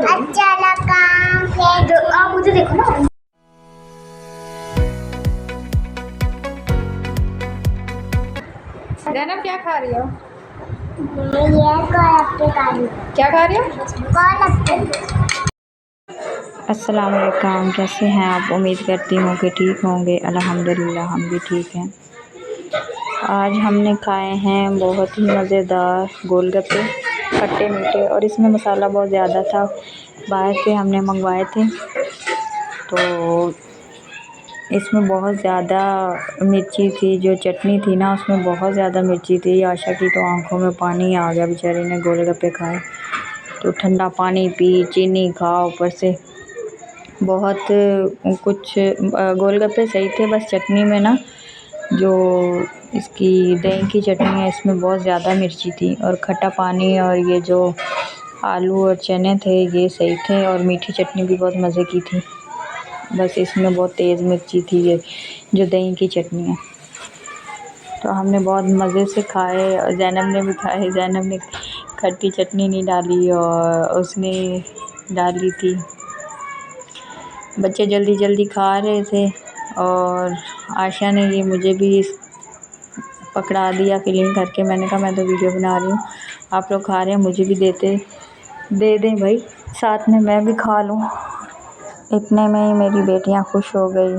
अच्छा लगा फिर आप मुझे देखो ना। जैनब क्या खा रही हो? क्या खा रही हो? अस्सलाम वालेकुम, कैसे हैं आप? उम्मीद करती हूँ कि ठीक होंगे। अल्हम्दुलिल्लाह हम भी ठीक हैं। आज हमने खाए हैं बहुत ही मज़ेदार गोलगप्पे, खट्टे मीठे, और इसमें मसाला बहुत ज़्यादा था। बाहर से हमने मंगवाए थे तो इसमें बहुत ज़्यादा मिर्ची थी। जो चटनी थी ना उसमें बहुत ज़्यादा मिर्ची थी। आशा की तो आंखों में पानी आ गया, बेचारी ने गोलगप्पे खाए तो ठंडा पानी पी, चीनी खा, ऊपर से बहुत कुछ। गोलगप्पे सही थे, बस चटनी में ना जो इसकी दही की चटनी है इसमें बहुत ज़्यादा मिर्ची थी, और खट्टा पानी और ये जो आलू और चने थे ये सही थे, और मीठी चटनी भी बहुत मज़े की थी। बस इसमें बहुत तेज़ मिर्ची थी, ये जो दही की चटनी है। तो हमने बहुत मज़े से खाए, और जैनब ने भी खाए। जैनब ने खट्टी चटनी नहीं डाली और उसने डाली थी। बच्चे जल्दी जल्दी खा रहे थे और आशा ने ये मुझे भी पकड़ा दिया फिलिंग करके। मैंने कहा मैं तो वीडियो बना रही हूँ, आप लोग खा रहे हैं, मुझे भी दे दें भाई, साथ में मैं भी खा लूँ। इतने में ही मेरी बेटियाँ खुश हो गई।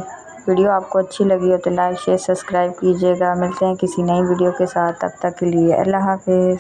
वीडियो आपको अच्छी लगी हो तो लाइक शेयर सब्सक्राइब कीजिएगा। मिलते हैं किसी नई वीडियो के साथ, तब तक के लिए अल्लाह हाफिज़।